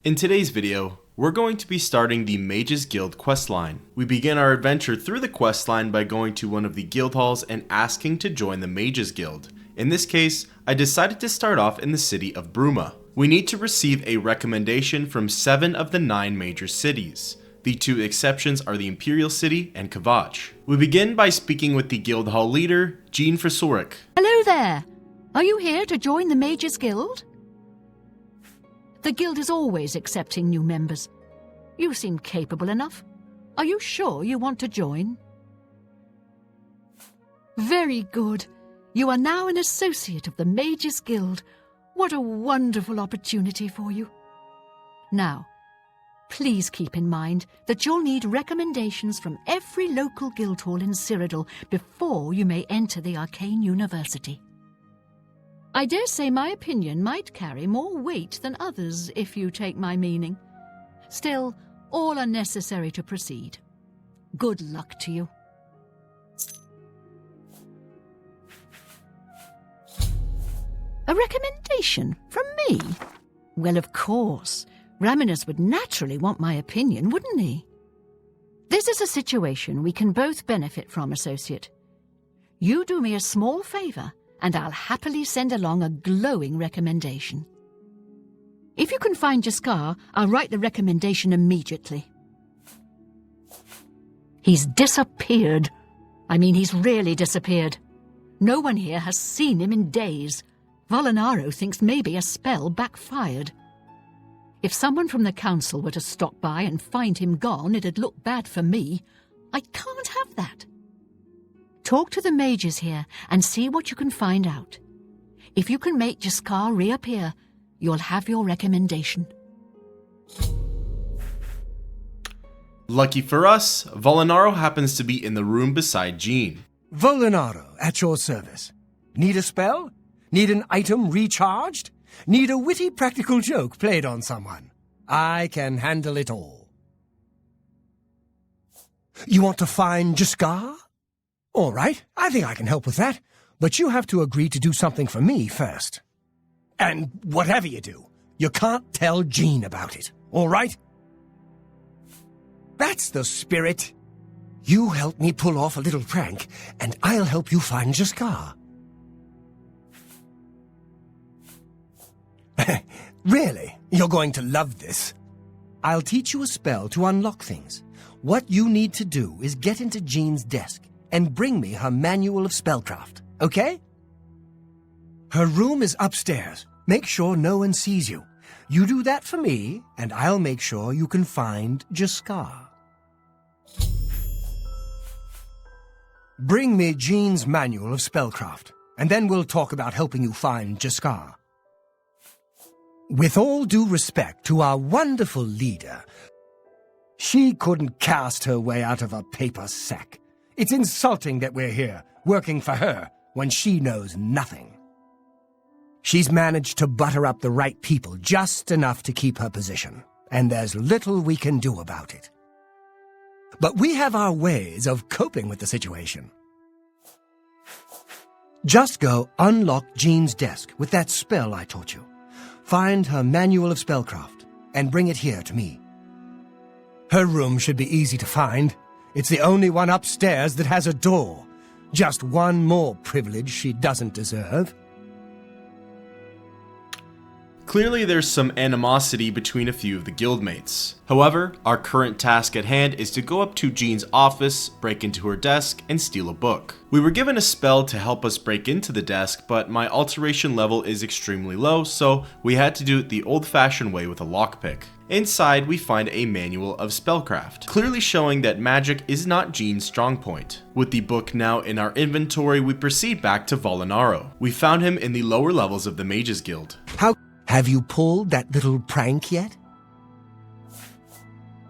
In today's video, we're going to be starting the Mages Guild questline. We begin our adventure through the questline by going to one of the guild halls and asking to join the Mages Guild. In this case, I decided to start off in the city of Bruma. We need to receive a recommendation from 7 of the 9 major cities. The 2 exceptions are the Imperial City and Kvatch. We begin by speaking with the guild hall leader, Jean Frisoric. Hello there! Are you here to join the Mages Guild? The guild is always accepting new members. You seem capable enough. Are you sure you want to join? Very good. You are now an associate of the Mages Guild. What a wonderful opportunity for you. Now, please keep in mind that you'll need recommendations from every local guild hall in Cyrodiil before you may enter the Arcane University. I dare say my opinion might carry more weight than others, if you take my meaning. Still, all are necessary to proceed. Good luck to you. A recommendation from me? Well, of course. Raminus would naturally want my opinion, wouldn't he? This is a situation we can both benefit from, associate. You do me a small favor, and I'll happily send along a glowing recommendation. If you can find Jaskar, I'll write the recommendation immediately. He's disappeared. I mean, he's really disappeared. No one here has seen him in days. Volinaro thinks maybe a spell backfired. If someone from the council were to stop by and find him gone, it'd look bad for me. I can't have that. Talk to the mages here and see what you can find out. If you can make Jaskar reappear, you'll have your recommendation. Lucky for us, Volinaro happens to be in the room beside Jean. Volinaro, at your service. Need a spell? Need an item recharged? Need a witty practical joke played on someone? I can handle it all. You want to find Jaskar? All right, I think I can help with that. But you have to agree to do something for me first. And whatever you do, you can't tell Jean about it, all right? That's the spirit. You help me pull off a little prank, and I'll help you find Jaskar. Really? You're going to love this. I'll teach you a spell to unlock things. What you need to do is get into Jean's desk and bring me her manual of spellcraft, okay? Her room is upstairs. Make sure no one sees you. You do that for me, and I'll make sure you can find Jaskar. Bring me Jean's manual of spellcraft, and then we'll talk about helping you find Jaskar. With all due respect to our wonderful leader, she couldn't cast her way out of a paper sack. It's insulting that we're here, working for her, when she knows nothing. She's managed to butter up the right people just enough to keep her position, and there's little we can do about it. But we have our ways of coping with the situation. Just go unlock Jean's desk with that spell I taught you. Find her manual of spellcraft, and bring it here to me. Her room should be easy to find. It's the only one upstairs that has a door. Just one more privilege she doesn't deserve. Clearly there's some animosity between a few of the guildmates. However, our current task at hand is to go up to Jean's office, break into her desk, and steal a book. We were given a spell to help us break into the desk, but my alteration level is extremely low, so we had to do it the old-fashioned way with a lockpick. Inside, we find a manual of spellcraft, clearly showing that magic is not Jean's strong point. With the book now in our inventory, we proceed back to Volinaro. We found him in the lower levels of the Mages Guild. Have you pulled that little prank yet?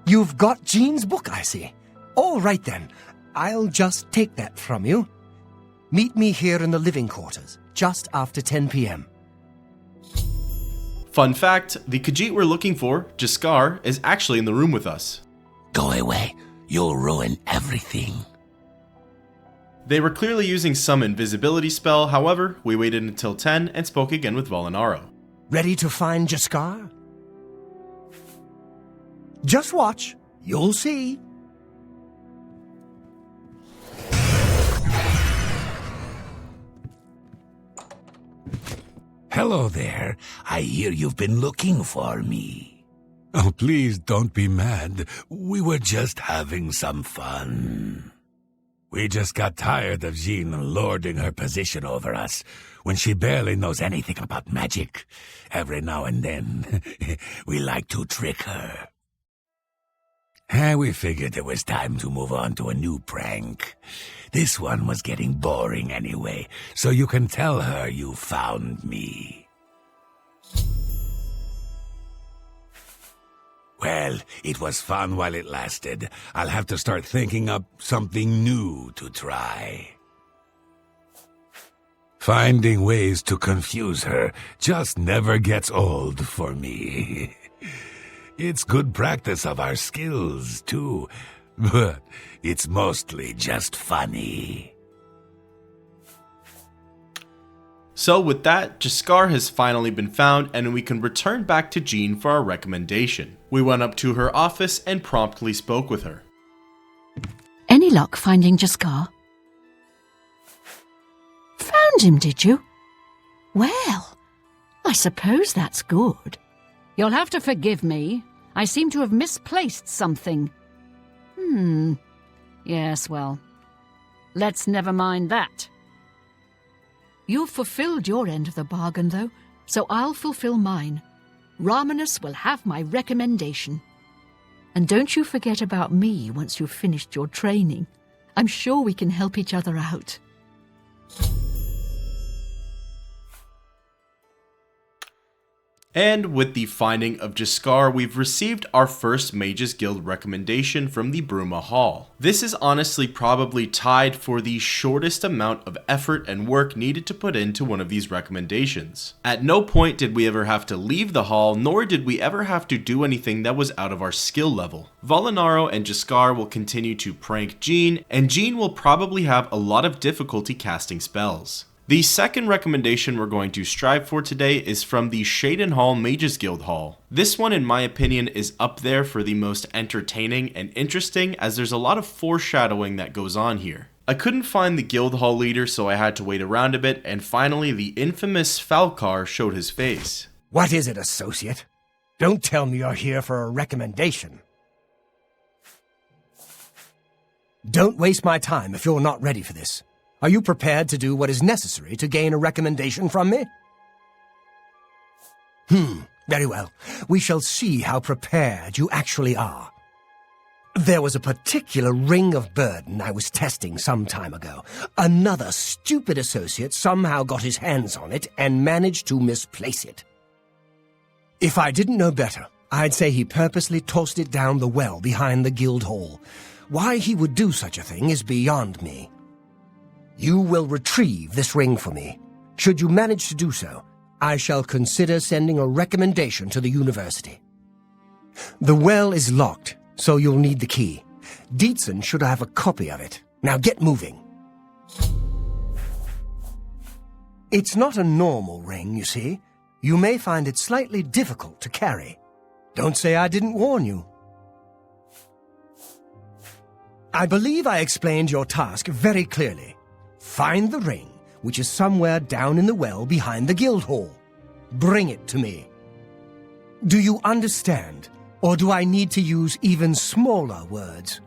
You've got Jean's book, I see. All right then, I'll just take that from you. Meet me here in the living quarters, just after 10 p.m. Fun fact, the Khajiit we're looking for, Jaskar, is actually in the room with us. Go away, you'll ruin everything. They were clearly using some invisibility spell, however, we waited until 10 and spoke again with Volinaro. Ready to find Jaskar? Just watch. You'll see. Hello there. I hear you've been looking for me. Oh, please don't be mad. We were just having some fun. We just got tired of Jean lording her position over us when she barely knows anything about magic. Every now and then, we like to trick her. We figured it was time to move on to a new prank. This one was getting boring anyway, so you can tell her you found me. Well, it was fun while it lasted. I'll have to start thinking up something new to try. Finding ways to confuse her just never gets old for me. It's good practice of our skills, too, but it's mostly just funny. So with that, Jaskar has finally been found and we can return back to Jean for our recommendation. We went up to her office and promptly spoke with her. Any luck finding Jaskar? Found him, did you? Well, I suppose that's good. You'll have to forgive me. I seem to have misplaced something. Yes, well, let's never mind that. You've fulfilled your end of the bargain, though, so I'll fulfill mine. Ramanus will have my recommendation. And don't you forget about me once you've finished your training. I'm sure we can help each other out. And with the finding of Jaskar, we've received our first Mages Guild recommendation from the Bruma Hall. This is honestly probably tied for the shortest amount of effort and work needed to put into one of these recommendations. At no point did we ever have to leave the hall, nor did we ever have to do anything that was out of our skill level. Valinaro and Jaskar will continue to prank Jean, and Jean will probably have a lot of difficulty casting spells. The second recommendation we're going to strive for today is from the Cheydinhal Mages Guild Hall. This one, in my opinion, is up there for the most entertaining and interesting, as there's a lot of foreshadowing that goes on here. I couldn't find the guild hall leader, so I had to wait around a bit, and finally the infamous Falcar showed his face. What is it, associate? Don't tell me you're here for a recommendation. Don't waste my time if you're not ready for this. Are you prepared to do what is necessary to gain a recommendation from me? Very well. We shall see how prepared you actually are. There was a particular ring of burden I was testing some time ago. Another stupid associate somehow got his hands on it and managed to misplace it. If I didn't know better, I'd say he purposely tossed it down the well behind the guild hall. Why he would do such a thing is beyond me. You will retrieve this ring for me. Should you manage to do so, I shall consider sending a recommendation to the university. The well is locked, so you'll need the key. Dietzen should have a copy of it. Now get moving. It's not a normal ring, you see. You may find it slightly difficult to carry. Don't say I didn't warn you. I believe I explained your task very clearly. Find the ring, which is somewhere down in the well behind the guild hall. Bring it to me. Do you understand, or do I need to use even smaller words?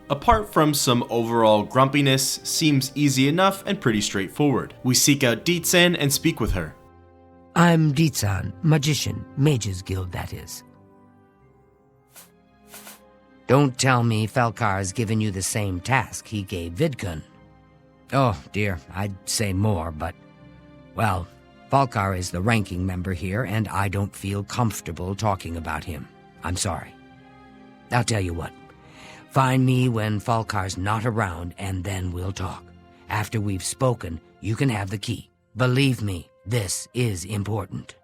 Apart from some overall grumpiness, seems easy enough and pretty straightforward. We seek out Dietzen and speak with her. I'm Dietzen, magician, Mages Guild, that is. Don't tell me Falcar's given you the same task he gave Vidkun. Oh, dear, I'd say more, but... Well, Falcar is the ranking member here, and I don't feel comfortable talking about him. I'm sorry. I'll tell you what. Find me when Falcar's not around, and then we'll talk. After we've spoken, you can have the key. Believe me, this is important.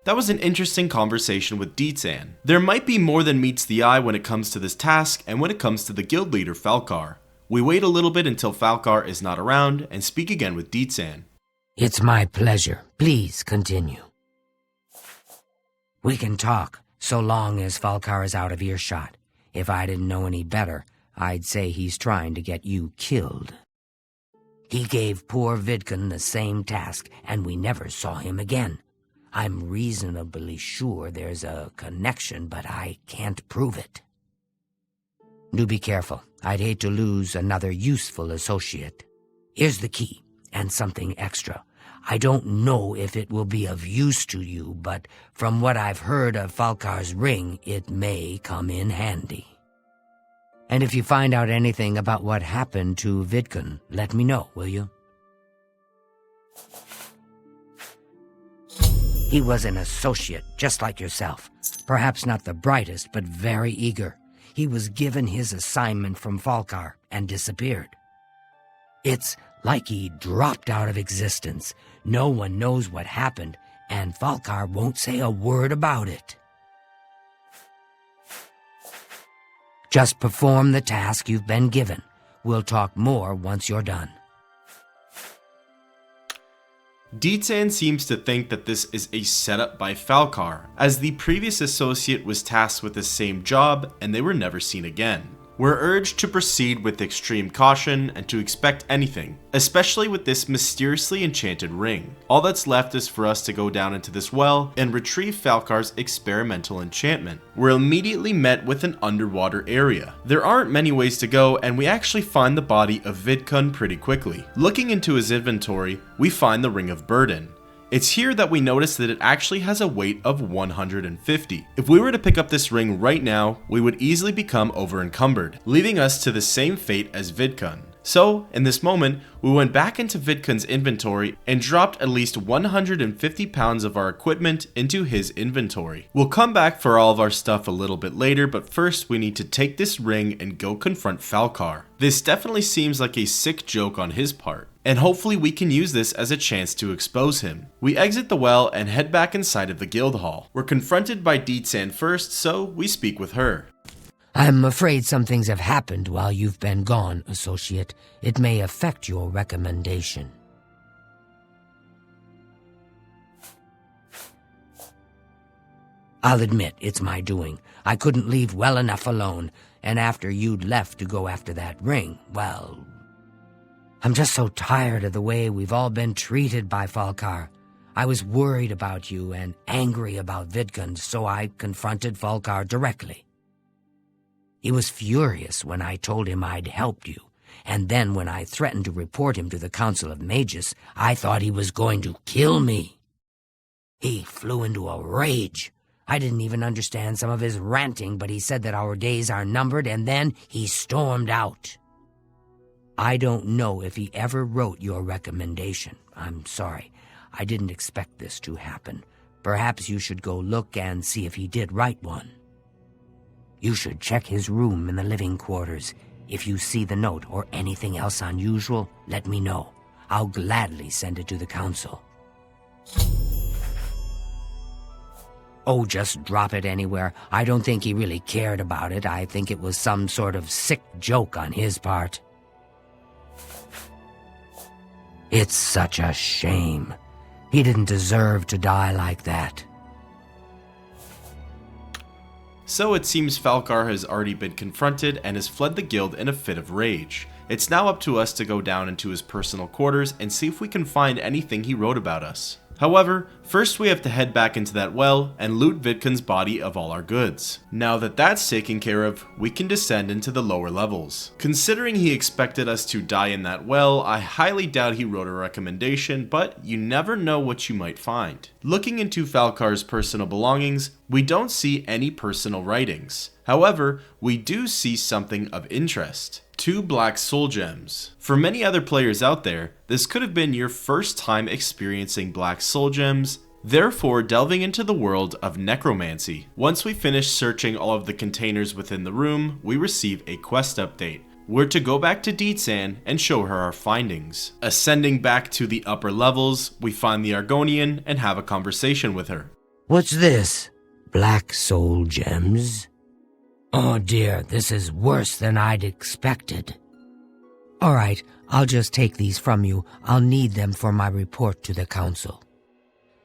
That was an interesting conversation with Dietzen. There might be more than meets the eye when it comes to this task and when it comes to the guild leader Falcar. We wait a little bit until Falcar is not around and speak again with Dietzen. It's my pleasure. Please continue. We can talk, so long as Falcar is out of earshot. If I didn't know any better, I'd say he's trying to get you killed. He gave poor Vidkun the same task, and we never saw him again. I'm reasonably sure there's a connection, but I can't prove it. Do be careful. I'd hate to lose another useful associate. Here's the key, and something extra. I don't know if it will be of use to you, but from what I've heard of Falcar's ring, it may come in handy. And if you find out anything about what happened to Vidkun, let me know, will you? He was an associate, just like yourself. Perhaps not the brightest, but very eager. He was given his assignment from Falcar and disappeared. It's like he dropped out of existence. No one knows what happened, and Falcar won't say a word about it. Just perform the task you've been given. We'll talk more once you're done. Deetsan seems to think that this is a setup by Falcar, as the previous associate was tasked with the same job and they were never seen again. We're urged to proceed with extreme caution and to expect anything, especially with this mysteriously enchanted ring. All that's left is for us to go down into this well and retrieve Falcar's experimental enchantment. We're immediately met with an underwater area. There aren't many ways to go, and we actually find the body of Vidkun pretty quickly. Looking into his inventory, we find the Ring of Burden. It's here that we notice that it actually has a weight of 150. If we were to pick up this ring right now, we would easily become over-encumbered, leaving us to the same fate as Vidkun. So, in this moment, we went back into Vidkun's inventory and dropped at least 150 pounds of our equipment into his inventory. We'll come back for all of our stuff a little bit later, but first we need to take this ring and go confront Falcar. This definitely seems like a sick joke on his part, and hopefully we can use this as a chance to expose him. We exit the well and head back inside of the guild hall. We're confronted by Deetsan first, so we speak with her. I'm afraid some things have happened while you've been gone, associate. It may affect your recommendation. I'll admit it's my doing. I couldn't leave well enough alone, and after you'd left to go after that ring, well, I'm just so tired of the way we've all been treated by Falcar. I was worried about you and angry about Vidkun, so I confronted Falcar directly. He was furious when I told him I'd helped you, and then when I threatened to report him to the Council of Mages, I thought he was going to kill me. He flew into a rage. I didn't even understand some of his ranting, but he said that our days are numbered, and then he stormed out. I don't know if he ever wrote your recommendation. I'm sorry. I didn't expect this to happen. Perhaps you should go look and see if he did write one. You should check his room in the living quarters. If you see the note or anything else unusual, let me know. I'll gladly send it to the council. Oh, just drop it anywhere. I don't think he really cared about it. I think it was some sort of sick joke on his part. It's such a shame. He didn't deserve to die like that. So it seems Falcar has already been confronted and has fled the guild in a fit of rage. It's now up to us to go down into his personal quarters and see if we can find anything he wrote about us. However, first we have to head back into that well and loot Vidkun's body of all our goods. Now that that's taken care of, we can descend into the lower levels. Considering he expected us to die in that well, I highly doubt he wrote a recommendation, but you never know what you might find. Looking into Falcar's personal belongings, we don't see any personal writings. However, we do see something of interest. 2 black soul gems. For many other players out there, this could have been your first time experiencing black soul gems, therefore delving into the world of necromancy. Once we finish searching all of the containers within the room, we receive a quest update. We're to go back to Deetsan and show her our findings. Ascending back to the upper levels, we find the Argonian and have a conversation with her. What's this? Black soul gems? Oh dear, this is worse than I'd expected. All right, I'll just take these from you. I'll need them for my report to the council.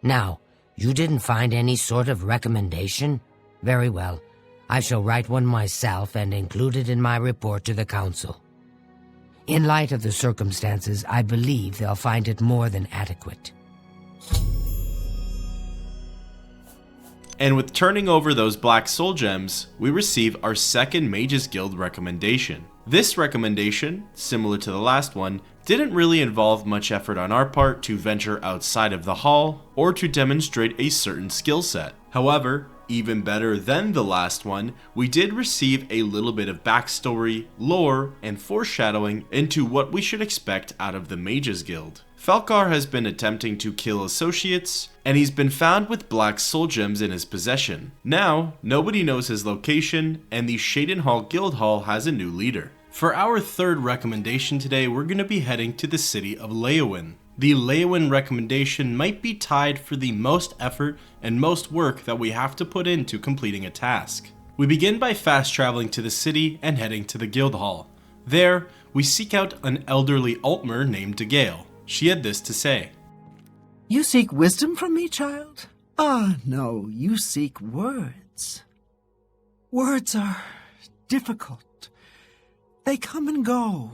Now, You didn't find any sort of recommendation? Very well. I shall write one myself and include it in my report to the council. In light of the circumstances, I believe they'll find it more than adequate. And with turning over those black soul gems, we receive our second Mages Guild recommendation. This recommendation, similar to the last one, didn't really involve much effort on our part to venture outside of the hall or to demonstrate a certain skill set. However, even better than the last one, we did receive a little bit of backstory, lore, and foreshadowing into what we should expect out of the Mages Guild. Falcar has been attempting to kill associates, and he's been found with black soul gems in his possession. Now, nobody knows his location, and the Cheydinhal Guild Hall has a new leader. For our third recommendation today, we're going to be heading to the city of Leyawiin. The Leyawiin recommendation might be tied for the most effort and most work that we have to put into completing a task. We begin by fast traveling to the city and heading to the guild hall. There, we seek out an elderly Altmer named Degale. She had this to say. You seek wisdom from me, child? Ah, no, you seek words. Words are difficult. They come and go.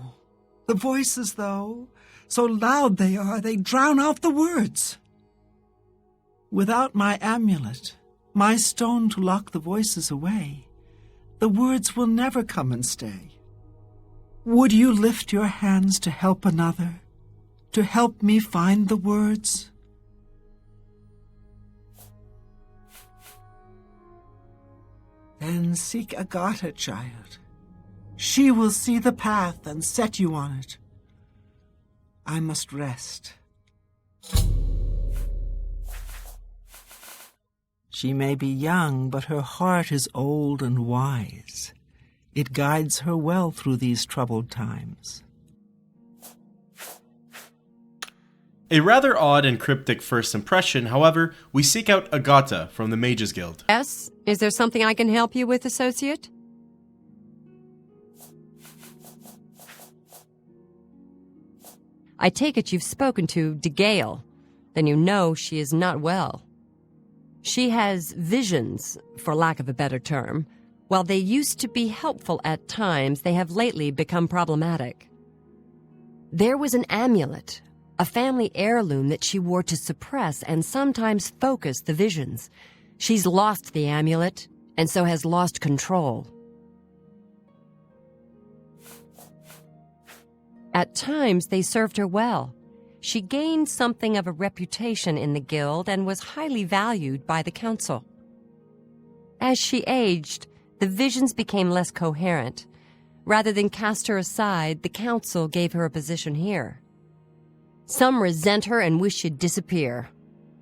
The voices, though, so loud they are, they drown out the words. Without my amulet, my stone to lock the voices away, the words will never come and stay. Would you lift your hands to help another, to help me find the words? Then seek Agata, child. She will see the path and set you on it. I must rest. She may be young, but her heart is old and wise. It guides her well through these troubled times. A rather odd and cryptic first impression, however, we seek out Agata from the Mages Guild. Yes? Is there something I can help you with, associate? I take it you've spoken to Degale. Then you know she is not well. She has visions, for lack of a better term. While they used to be helpful at times, they have lately become problematic. There was an amulet, a family heirloom that she wore to suppress and sometimes focus the visions. She's lost the amulet, and so has lost control. At times, they served her well. She gained something of a reputation in the guild and was highly valued by the council. As she aged, the visions became less coherent. Rather than cast her aside, the council gave her a position here. Some resent her and wish she'd disappear.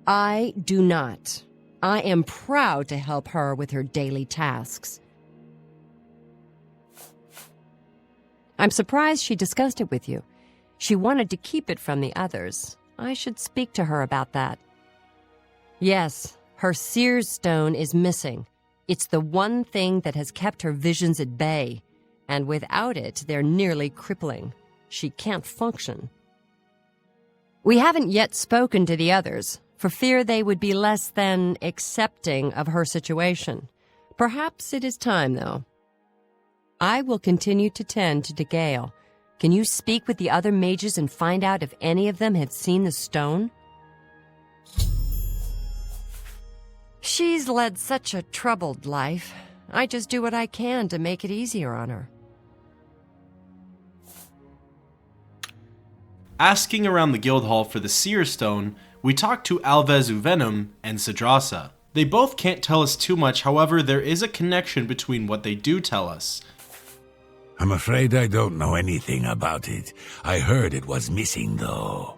I do not. I am proud to help her with her daily tasks. I'm surprised she discussed it with you. She wanted to keep it from the others. I should speak to her about that. Yes, her seer's stone is missing. It's the one thing that has kept her visions at bay, and without it, they're nearly crippling. She can't function. We haven't yet spoken to the others, for fear they would be less than accepting of her situation. Perhaps it is time, though. I will continue to tend to Degale. Can you speak with the other mages and find out if any of them have seen the stone? She's led such a troubled life. I just do what I can to make it easier on her. Asking around the guild hall for the seer stone, we talk to Alves Uvenum and Sidrasa. They both can't tell us too much, however, there is a connection between what they do tell us. I'm afraid I don't know anything about it. I heard it was missing, though.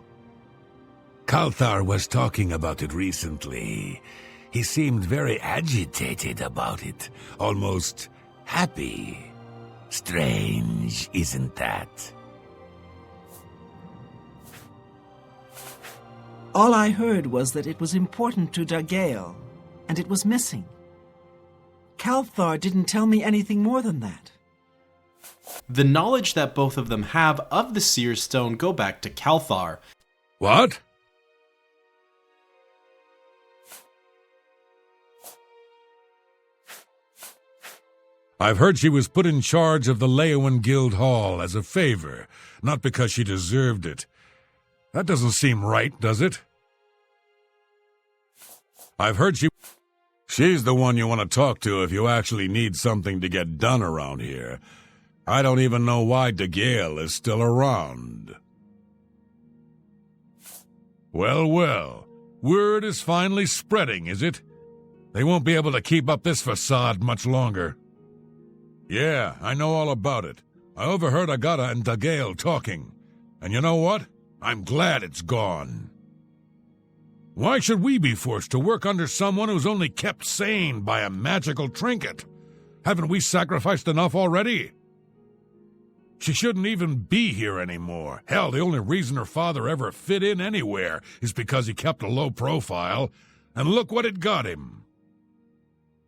Kalthar was talking about it recently. He seemed very agitated about it, almost happy. Strange, isn't that? All I heard was that it was important to Degale, and it was missing. Kalthar didn't tell me anything more than that. The knowledge that both of them have of the seer stone go back to Kalthar. What? I've heard she was put in charge of the Leyawiin Guild Hall as a favor, not because she deserved it. That doesn't seem right, does it? I've heard she's the one you want to talk to if you actually need something to get done around here. I don't even know why DeGale is still around. Well, well, word is finally spreading, is it? They won't be able to keep up this facade much longer. Yeah, I know all about it. I overheard Agata and DeGale talking. And you know what? I'm glad it's gone. Why should we be forced to work under someone who's only kept sane by a magical trinket? Haven't we sacrificed enough already? She shouldn't even be here anymore. Hell, the only reason her father ever fit in anywhere is because he kept a low profile, and look what it got him.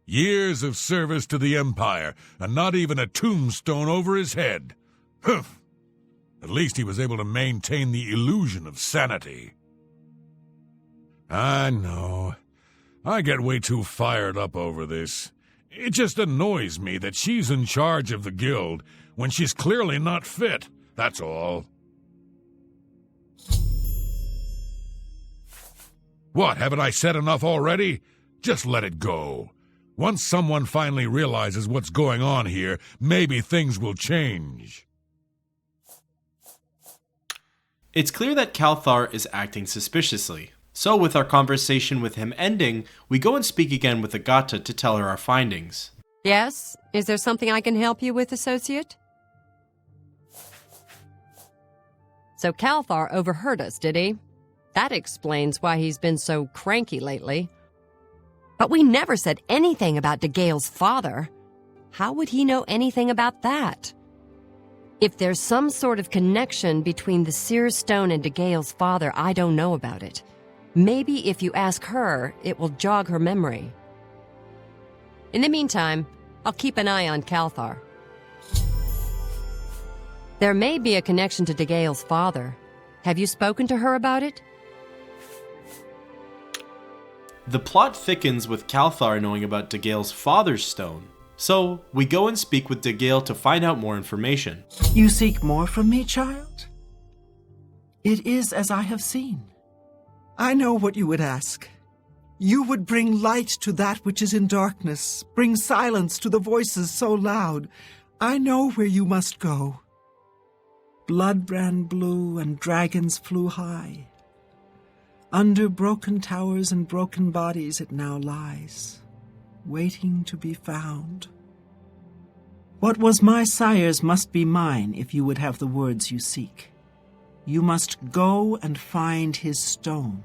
Years of service to the Empire, and not even a tombstone over his head. Humph! At least he was able to maintain the illusion of sanity. I know. I get way too fired up over this. It just annoys me that she's in charge of the guild when she's clearly not fit, that's all. What, haven't I said enough already? Just let it go. Once someone finally realizes what's going on here, maybe things will change. It's clear that Calthar is acting suspiciously. So with our conversation with him ending, we go and speak again with Agata to tell her our findings. Yes? Is there something I can help you with, Associate? So Calthar overheard us, did he? That explains why he's been so cranky lately. But we never said anything about DeGale's father. How would he know anything about that? If there's some sort of connection between the Seer Stone and DeGale's father, I don't know about it. Maybe if you ask her, it will jog her memory. In the meantime, I'll keep an eye on Calthar. There may be a connection to DeGale's father. Have you spoken to her about it? The plot thickens with Calthar knowing about DeGale's father's stone. So, we go and speak with DeGale to find out more information. You seek more from me, child? It is as I have seen. I know what you would ask. You would bring light to that which is in darkness, bring silence to the voices so loud. I know where you must go. Blood ran blue and dragons flew high. Under broken towers and broken bodies it now lies, waiting to be found. What was my sire's must be mine if you would have the words you seek. You must go and find his stone.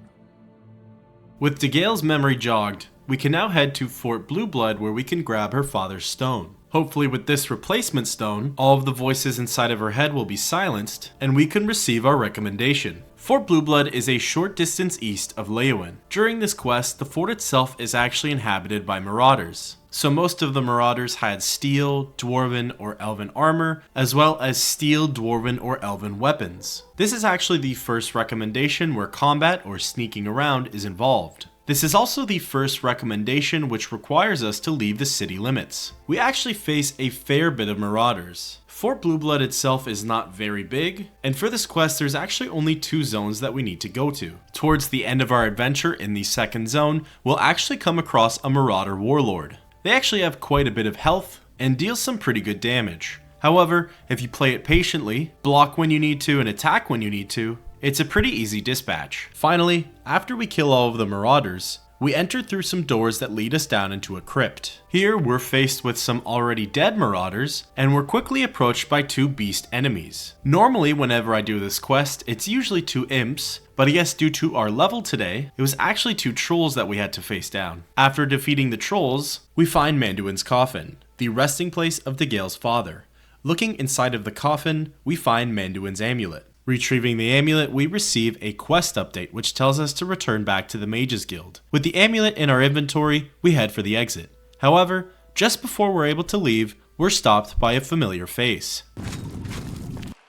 With DeGale's memory jogged, we can now head to Fort Blueblood where we can grab her father's stone. Hopefully with this replacement stone, all of the voices inside of her head will be silenced, and we can receive our recommendation. Fort Blueblood is a short distance east of Leyawiin. During this quest, the fort itself is actually inhabited by marauders. So most of the marauders had steel, dwarven, or elven armor, as well as steel, dwarven, or elven weapons. This is actually the first recommendation where combat or sneaking around is involved. This is also the first recommendation which requires us to leave the city limits. We actually face a fair bit of marauders. Fort Blueblood itself is not very big, and for this quest there's actually only 2 zones that we need to go to. Towards the end of our adventure in the second zone, we'll actually come across a marauder warlord. They actually have quite a bit of health and deal some pretty good damage. However, if you play it patiently, block when you need to and attack when you need to, it's a pretty easy dispatch. Finally, after we kill all of the marauders, we enter through some doors that lead us down into a crypt. Here, we're faced with some already dead marauders, and we're quickly approached by 2 beast enemies. Normally, whenever I do this quest, it's usually 2 imps, but I guess due to our level today, it was actually 2 trolls that we had to face down. After defeating the trolls, we find Manduin's coffin, the resting place of DeGale's father. Looking inside of the coffin, we find Manduin's amulet. Retrieving the amulet, we receive a quest update which tells us to return back to the Mages Guild. With the amulet in our inventory, we head for the exit. However, just before we're able to leave, we're stopped by a familiar face.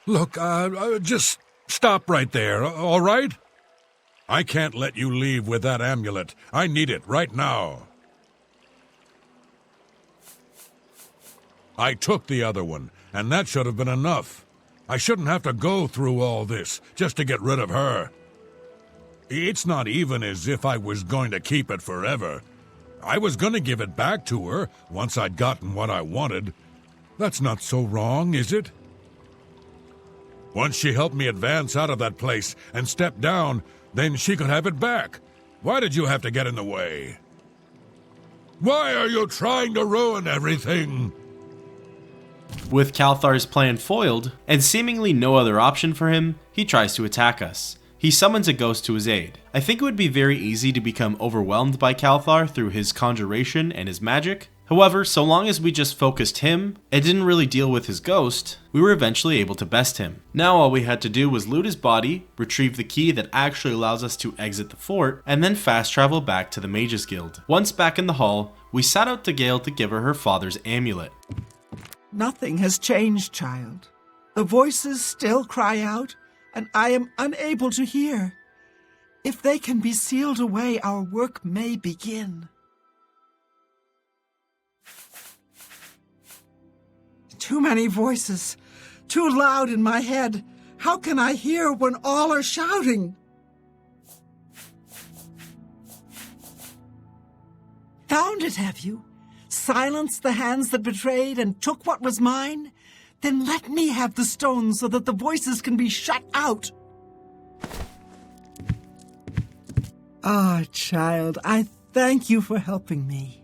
Look, just stop right there, all right? I can't let you leave with that amulet. I need it right now. I took the other one, and that should have been enough. I shouldn't have to go through all this just to get rid of her. It's not even as if I was going to keep it forever. I was going to give it back to her once I'd gotten what I wanted. That's not so wrong, is it? Once she helped me advance out of that place and step down, then she could have it back. Why did you have to get in the way? Why are you trying to ruin everything? With Calthar's plan foiled, and seemingly no other option for him, he tries to attack us. He summons a ghost to his aid. I think it would be very easy to become overwhelmed by Calthar through his conjuration and his magic. However, so long as we just focused him and didn't really deal with his ghost, we were eventually able to best him. Now all we had to do was loot his body, retrieve the key that actually allows us to exit the fort, and then fast travel back to the Mages Guild. Once back in the hall, we sat out to Gale to give her her father's amulet. Nothing has changed, child. The voices still cry out, and I am unable to hear. If they can be sealed away, our work may begin. Too many voices, too loud in my head. How can I hear when all are shouting? Found it, have you? Silenced the hands that betrayed and took what was mine? Then let me have the stones so that the voices can be shut out. Ah, child, I thank you for helping me.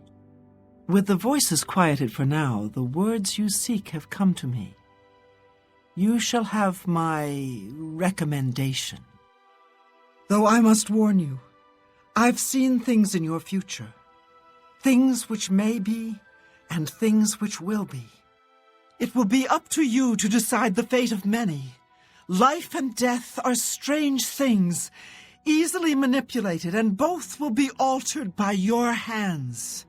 With the voices quieted for now, the words you seek have come to me. You shall have my recommendation. Though I must warn you, I've seen things in your future. Things which may be, and things which will be. It will be up to you to decide the fate of many. Life and death are strange things, easily manipulated, and both will be altered by your hands.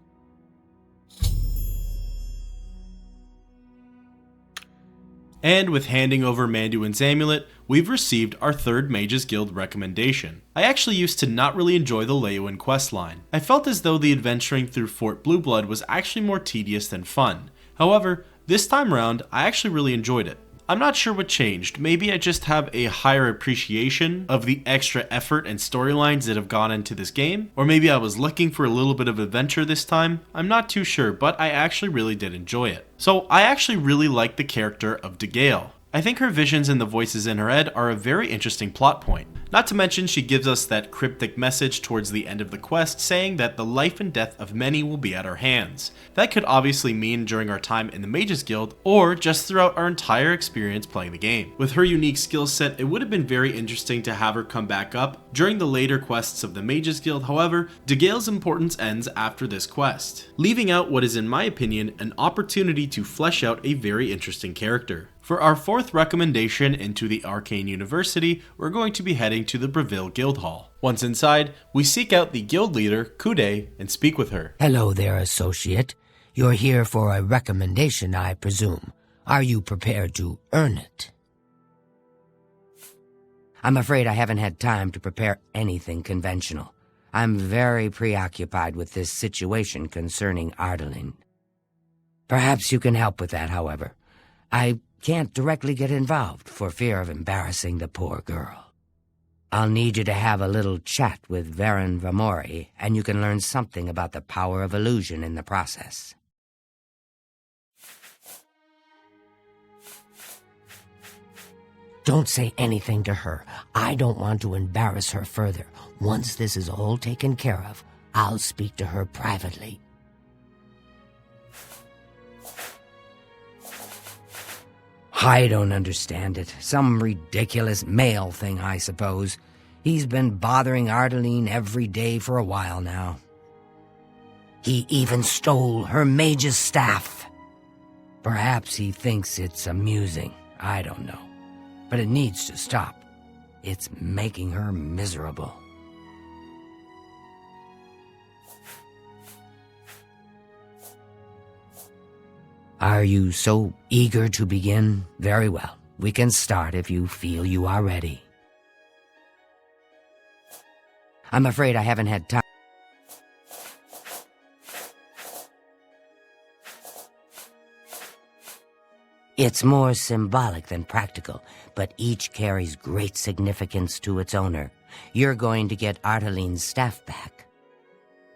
And with handing over Manduin's amulet, we've received our third Mages Guild recommendation. I actually used to not really enjoy the Leyawiin questline. I felt as though the adventuring through Fort Blueblood was actually more tedious than fun. However, this time around, I actually really enjoyed it. I'm not sure what changed. Maybe I just have a higher appreciation of the extra effort and storylines that have gone into this game, or maybe I was looking for a little bit of adventure this time. I'm not too sure, but I actually really did enjoy it. So I actually really like the character of Gale. I think her visions and the voices in her head are a very interesting plot point. Not to mention she gives us that cryptic message towards the end of the quest saying that the life and death of many will be at our hands. That could obviously mean during our time in the Mages Guild or just throughout our entire experience playing the game. With her unique skill set, it would have been very interesting to have her come back up during the later quests of the Mages Guild. However, Gale's importance ends after this quest, leaving out what is in my opinion an opportunity to flesh out a very interesting character. For our fourth recommendation into the Arcane University, we're going to be heading to the Bravil Guild Hall. Once inside, we seek out the guild leader, Kude, and speak with her. Hello there, associate. You're here for a recommendation, I presume. Are you prepared to earn it? I'm afraid I haven't had time to prepare anything conventional. I'm very preoccupied with this situation concerning Ardaline. Perhaps you can help with that, however. I can't directly get involved for fear of embarrassing the poor girl. I'll need you to have a little chat with Varen Vamori, and you can learn something about the power of illusion in the process. Don't say anything to her. I don't want to embarrass her further. Once this is all taken care of, I'll speak to her privately. I don't understand it. Some ridiculous male thing, I suppose. He's been bothering Ardaline every day for a while now. He even stole her mage's staff. Perhaps he thinks it's amusing. I don't know. But it needs to stop. It's making her miserable. Are you so eager to begin? Very well. We can start if you feel you are ready. I'm afraid I haven't had time. It's more symbolic than practical, but each carries great significance to its owner. You're going to get Arteline's staff back.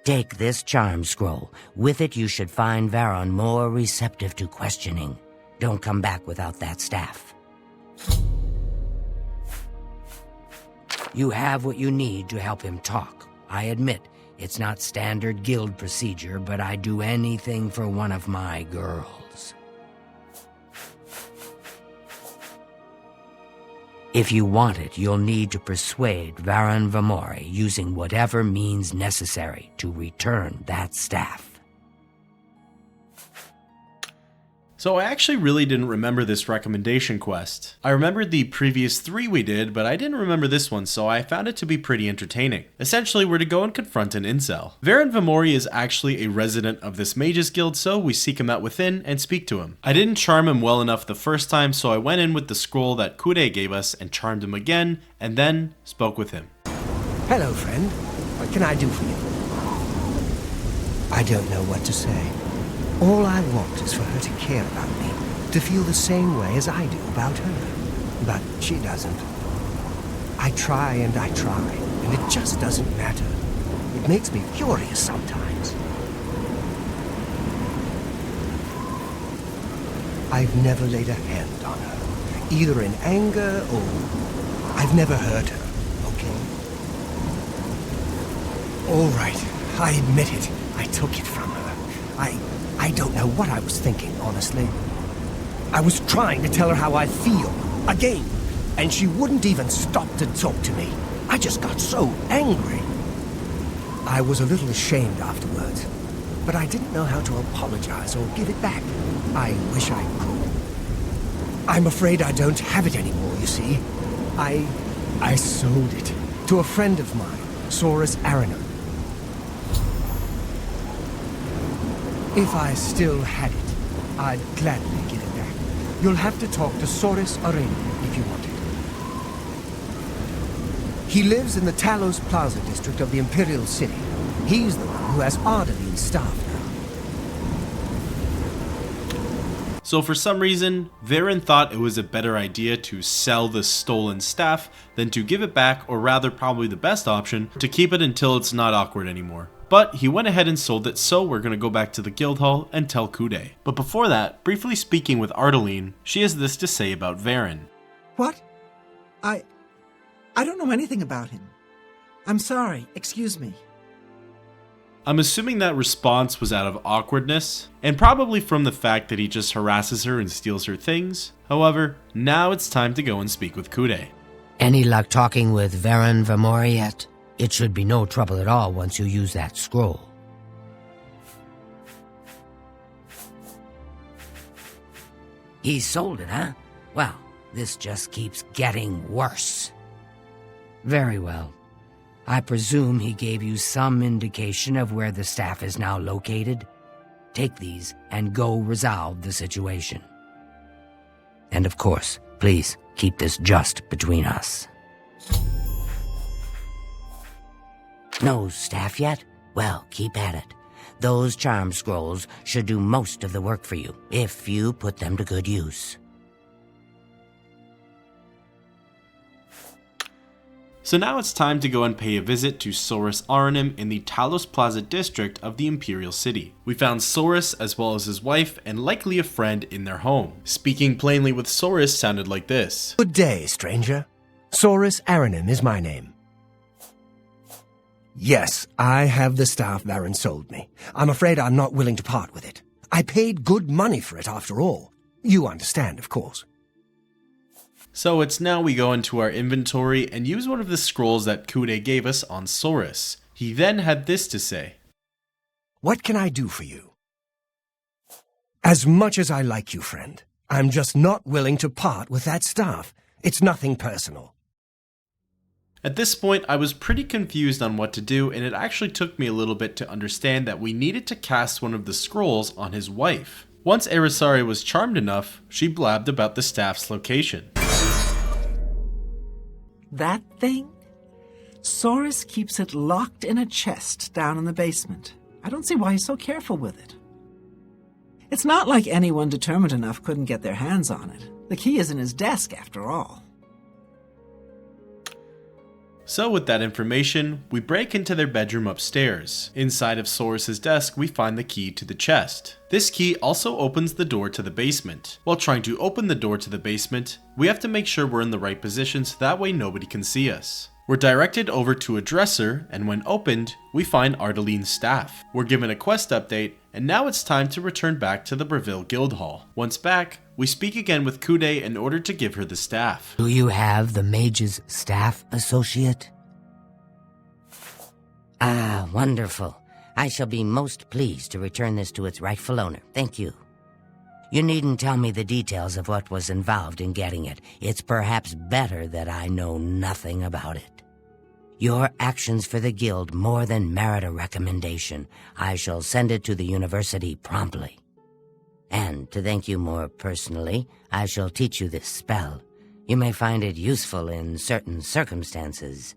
Take this charm scroll. With it, you should find Varon more receptive to questioning. Don't come back without that staff. You have what you need to help him talk. I admit, it's not standard guild procedure, but I'd do anything for one of my girls. If you want it, you'll need to persuade Varon Vamori using whatever means necessary to return that staff. So I actually really didn't remember this recommendation quest. I remembered the previous 3 we did, but I didn't remember this one, so I found it to be pretty entertaining. Essentially, we're to go and confront an incel. Varon Vamori is actually a resident of this mages guild, so we seek him out within and speak to him. I didn't charm him well enough the first time, so I went in with the scroll that Kude gave us and charmed him again, and then spoke with him. Hello, friend. What can I do for you? I don't know what to say. All I want is for her to care about me, to feel the same way as I do about her. But she doesn't. I try, and it just doesn't matter. It makes me furious sometimes. I've never laid a hand on her, either in anger or... I've never hurt her, okay? All right, I admit it. I took it from her. I don't know what I was thinking, honestly. I was trying to tell her how I feel, again, and she wouldn't even stop to talk to me. I just got so angry. I was a little ashamed afterwards, but I didn't know how to apologize or give it back. I wish I could. I'm afraid I don't have it anymore, you see. I sold it to a friend of mine, Saurus Aranum. If I still had it, I'd gladly give it back. You'll have to talk to Saurus Aranum if you want it. He lives in the Talos Plaza district of the Imperial City. He's the one who has Ardeline's staff now. So for some reason, Varon thought it was a better idea to sell the stolen staff than to give it back, or rather probably the best option, to keep it until it's not awkward anymore. But he went ahead and sold it, so we're gonna go back to the guild hall and tell Kude. But before that, briefly speaking with Ardeline, she has this to say about Varon. What? I don't know anything about him. I'm sorry, excuse me. I'm assuming that response was out of awkwardness, and probably from the fact that he just harasses her and steals her things. However, now it's time to go and speak with Kude. Any luck talking with Varon Vamori yet? It should be no trouble at all once you use that scroll. He sold it, huh? Well, this just keeps getting worse. Very well. I presume he gave you some indication of where the staff is now located? Take these and go resolve the situation. And of course, please keep this just between us. No staff yet? Well, keep at it. Those charm scrolls should do most of the work for you, if you put them to good use. So now it's time to go and pay a visit to Saurus Aranum in the Talos Plaza district of the Imperial City. We found Saurus as well as his wife and likely a friend in their home. Speaking plainly with Saurus sounded like this. Good day, stranger. Saurus Aranum is my name. Yes, I have the staff Varon sold me. I'm afraid I'm not willing to part with it. I paid good money for it after all. You understand, of course. So it's now we go into our inventory and use one of the scrolls that Kude gave us on Saurus. He then had this to say. What can I do for you? As much as I like you, friend, I'm just not willing to part with that staff. It's nothing personal. At this point, I was pretty confused on what to do, and it actually took me a little bit to understand that we needed to cast one of the scrolls on his wife. Once Erisari was charmed enough, she blabbed about the staff's location. That thing? Saurus keeps it locked in a chest down in the basement. I don't see why he's so careful with it. It's not like anyone determined enough couldn't get their hands on it. The key is in his desk, after all. So with that information, we break into their bedroom upstairs. Inside of Soris's desk, we find the key to the chest. This key also opens the door to the basement. While trying to open the door to the basement, we have to make sure we're in the right position so that way nobody can see us. We're directed over to a dresser, and when opened, we find Ardaline's staff. We're given a quest update, and now it's time to return back to the Bravil Guildhall. Once back, we speak again with Kude in order to give her the staff. Do you have the mage's staff, associate? Ah, wonderful. I shall be most pleased to return this to its rightful owner. Thank you. You needn't tell me the details of what was involved in getting it. It's perhaps better that I know nothing about it. Your actions for the guild more than merit a recommendation. I shall send it to the university promptly. And to thank you more personally, I shall teach you this spell. You may find it useful in certain circumstances.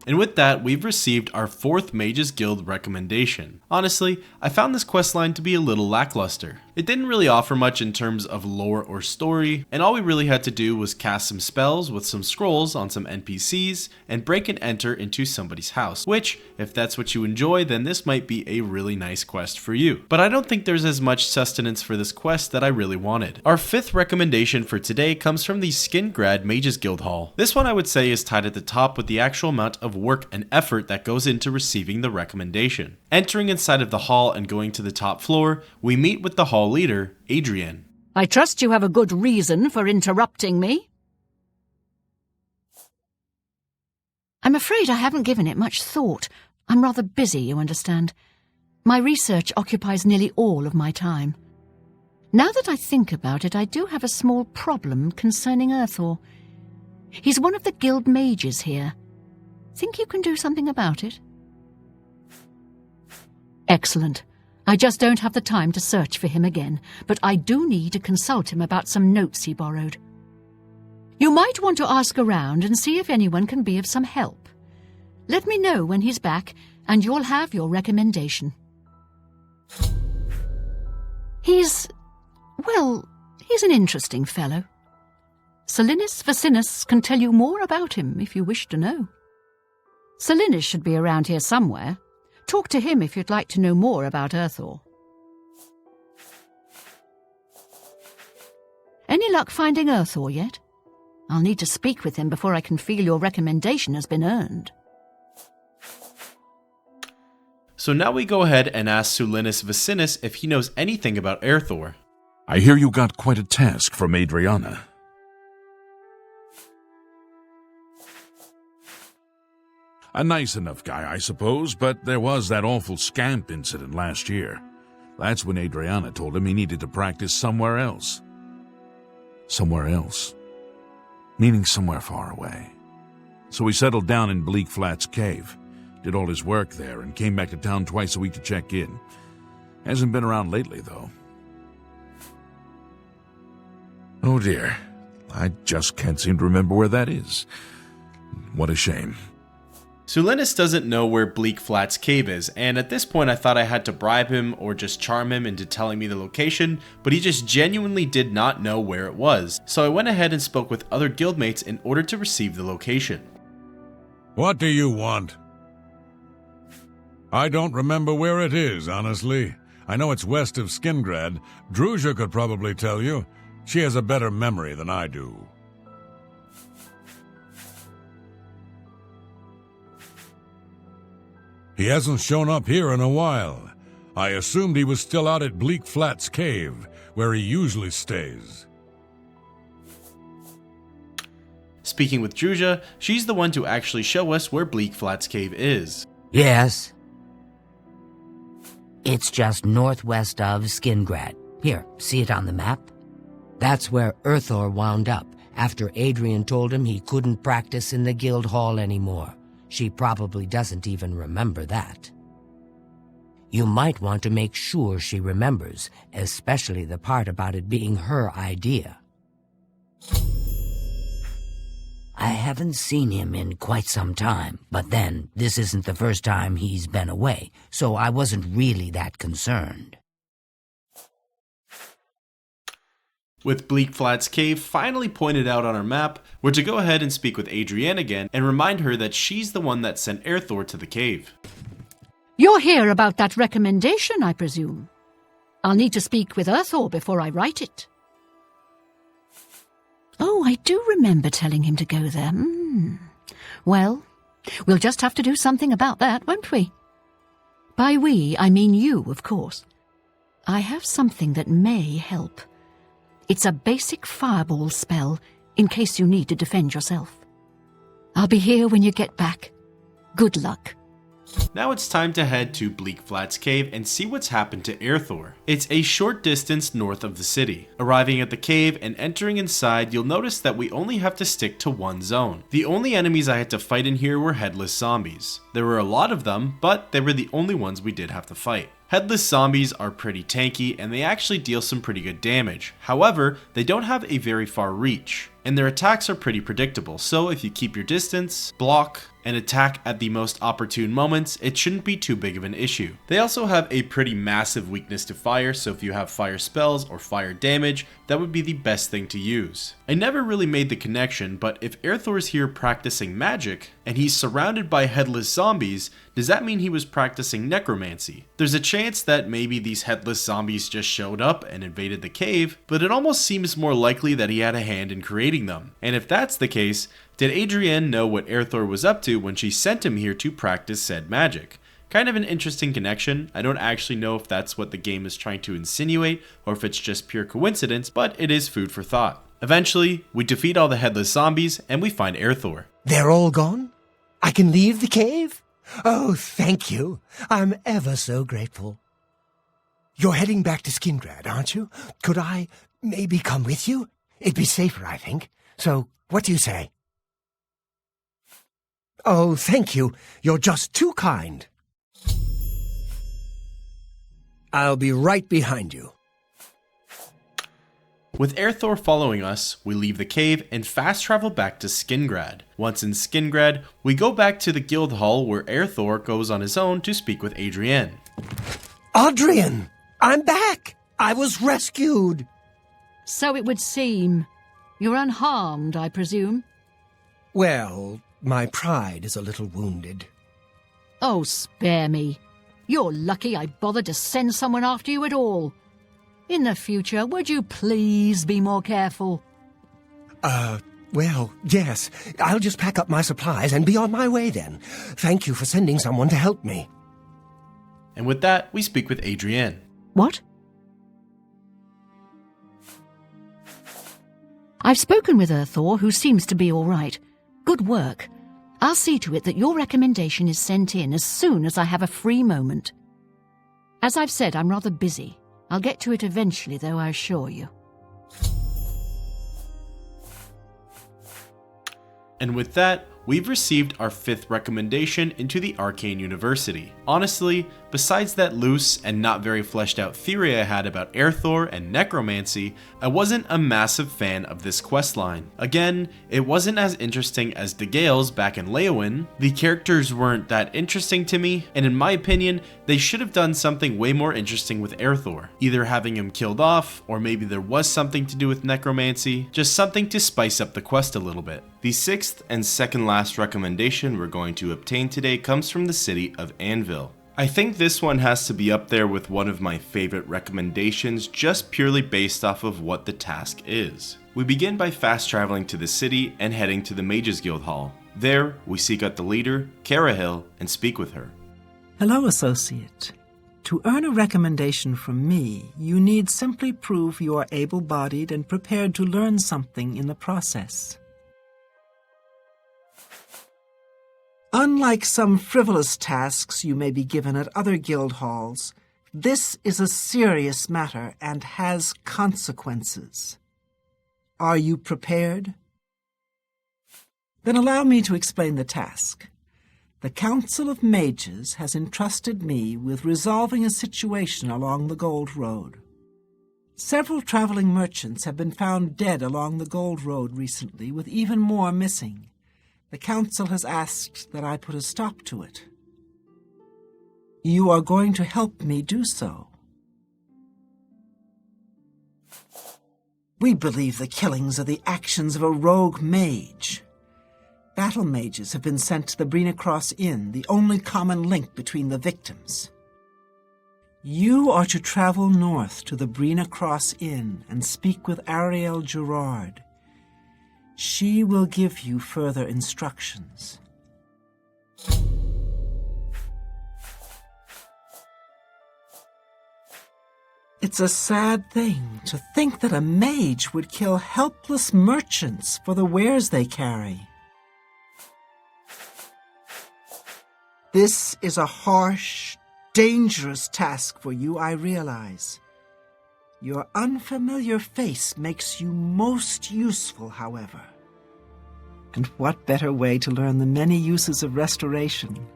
And with that, we've received our 4th Mages Guild recommendation. Honestly, I found this questline to be a little lackluster. It didn't really offer much in terms of lore or story, and all we really had to do was cast some spells with some scrolls on some NPCs and break and enter into somebody's house, which, if that's what you enjoy, then this might be a really nice quest for you. But I don't think there's as much sustenance for this quest that I really wanted. Our 5th recommendation for today comes from the Skingrad Mages Guild Hall. This one I would say is tied at the top with the actual amount of work and effort that goes into receiving the recommendation. Entering inside of the hall and going to the top floor, we meet with the hall leader, Adrian. I trust you have a good reason for interrupting me. I'm afraid I haven't given it much thought. I'm rather busy, you understand. My research occupies nearly all of my time. Now that I think about it, I do have a small problem concerning Earthor. He's one of the guild mages here. Think you can do something about it? Excellent. I just don't have the time to search for him again, but I do need to consult him about some notes he borrowed. You might want to ask around and see if anyone can be of some help. Let me know when he's back, and you'll have your recommendation. He's an interesting fellow. Selinis Vacinus can tell you more about him if you wish to know. Selinis should be around here somewhere. Talk to him if you'd like to know more about Earthor. Any luck finding Earthor yet? I'll need to speak with him before I can feel your recommendation has been earned. So now we go ahead and ask Selinis Vacinus if he knows anything about Earthor. I hear you got quite a task from Adriana. A nice enough guy, I suppose, but there was that awful scamp incident last year. That's when Adriana told him he needed to practice somewhere else. Somewhere else. Meaning somewhere far away. So he settled down in Bleak Flats Cave, did all his work there, and came back to town twice a week to check in. Hasn't been around lately, though. Oh dear, I just can't seem to remember where that is. What a shame. Selinis doesn't know where Bleak Flats Cave is, and at this point I thought I had to bribe him or just charm him into telling me the location, but he just genuinely did not know where it was. So I went ahead and spoke with other guildmates in order to receive the location. What do you want? I don't remember where it is, honestly. I know it's west of Skingrad. Druzha could probably tell you. She has a better memory than I do. He hasn't shown up here in a while. I assumed he was still out at Bleak Flats Cave, where he usually stays. Speaking with Druzha, she's the one to actually show us where Bleak Flats Cave is. Yes. It's just northwest of Skingrad. Here, see it on the map? That's where Earthor wound up after Adrian told him he couldn't practice in the guild hall anymore. She probably doesn't even remember that. You might want to make sure she remembers, especially the part about it being her idea. I haven't seen him in quite some time, but then, this isn't the first time he's been away, so I wasn't really that concerned. With Bleakflat's cave finally pointed out on our map, we're to go ahead and speak with Adrienne again and remind her that she's the one that sent Airthor to the cave. You're here about that recommendation, I presume. I'll need to speak with Airthor before I write it. Oh, I do remember telling him to go there. Well, we'll just have to do something about that, won't we? By we, I mean you, of course. I have something that may help. It's a basic fireball spell, in case you need to defend yourself. I'll be here when you get back. Good luck. Now it's time to head to Bleakflat's cave and see what's happened to Airthor. It's a short distance north of the city. Arriving at the cave and entering inside, you'll notice that we only have to stick to one zone. The only enemies I had to fight in here were headless zombies. There were a lot of them, but they were the only ones we did have to fight. Headless zombies are pretty tanky and they actually deal some pretty good damage. However, they don't have a very far reach, and their attacks are pretty predictable, so if you keep your distance, block, and attack at the most opportune moments, it shouldn't be too big of an issue. They also have a pretty massive weakness to fire, so if you have fire spells or fire damage, that would be the best thing to use. I never really made the connection, but if Airthor's here practicing magic, and he's surrounded by headless zombies, does that mean he was practicing necromancy? There's a chance that maybe these headless zombies just showed up and invaded the cave, but it almost seems more likely that he had a hand in creating them. And if that's the case, did Adrienne know what Airthor was up to when she sent him here to practice said magic? Kind of an interesting connection. I don't actually know if that's what the game is trying to insinuate or if it's just pure coincidence, but it is food for thought. Eventually, we defeat all the headless zombies and we find Airthor. They're all gone? I can leave the cave? Oh, thank you. I'm ever so grateful. You're heading back to Skingrad, aren't you? Could I maybe come with you? It'd be safer, I think. So, what do you say? Oh, thank you. You're just too kind. I'll be right behind you. With Airthor following us, we leave the cave and fast travel back to Skingrad. Once in Skingrad, we go back to the guild hall where Airthor goes on his own to speak with Adrienne. Adrienne, I'm back. I was rescued. So it would seem. You're unharmed, I presume? Well, my pride is a little wounded. Oh, spare me. You're lucky I bothered to send someone after you at all. In the future, would you please be more careful? Well, yes. I'll just pack up my supplies and be on my way then. Thank you for sending someone to help me. And with that, we speak with Adrienne. What? I've spoken with Airthor, who seems to be all right. Good work. I'll see to it that your recommendation is sent in as soon as I have a free moment. As I've said, I'm rather busy. I'll get to it eventually, though, I assure you. And with that, we've received our 5th recommendation into the Arcane University. Honestly, besides that loose and not very fleshed out theory I had about Airthor and necromancy, I wasn't a massive fan of this questline. Again, it wasn't as interesting as De Gale's back in Leyawiin, the characters weren't that interesting to me, and in my opinion, they should have done something way more interesting with Airthor. Either having him killed off, or maybe there was something to do with necromancy, just something to spice up the quest a little bit. The 6th and second last recommendation we're going to obtain today comes from the city of Anvil. I think this one has to be up there with one of my favorite recommendations just purely based off of what the task is. We begin by fast traveling to the city and heading to the Mages Guild Hall. There, we seek out the leader, Cheydinhal, and speak with her. Hello, Associate. To earn a recommendation from me, you need simply prove you are able-bodied and prepared to learn something in the process. Unlike some frivolous tasks you may be given at other guild halls, this is a serious matter and has consequences. Are you prepared? Then allow me to explain the task. The Council of Mages has entrusted me with resolving a situation along the Gold Road. Several traveling merchants have been found dead along the Gold Road recently, with even more missing. The Council has asked that I put a stop to it. You are going to help me do so. We believe the killings are the actions of a rogue mage. Battle mages have been sent to the Brina Cross Inn, the only common link between the victims. You are to travel north to the Brina Cross Inn and speak with Ariel Gerard. She will give you further instructions. It's a sad thing to think that a mage would kill helpless merchants for the wares they carry. This is a harsh, dangerous task for you, I realize. Your unfamiliar face makes you most useful, however. And what better way to learn the many uses of restoration?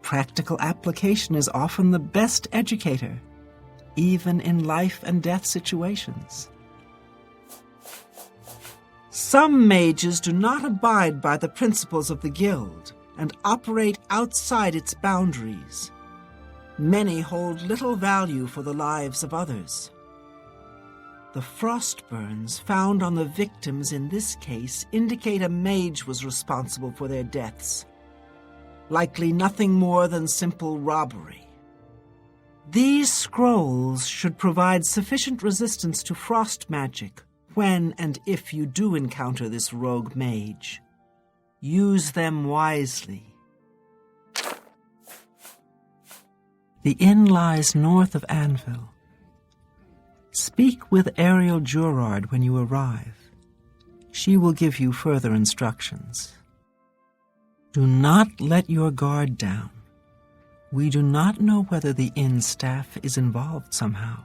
Practical application is often the best educator, even in life and death situations. Some mages do not abide by the principles of the guild and operate outside its boundaries. Many hold little value for the lives of others. The frost burns found on the victims in this case indicate a mage was responsible for their deaths. Likely nothing more than simple robbery. These scrolls should provide sufficient resistance to frost magic when and if you do encounter this rogue mage. Use them wisely. The inn lies north of Anvil. Speak with Ariel Gerard when you arrive. She will give you further instructions. Do not let your guard down. We do not know whether the inn staff is involved somehow.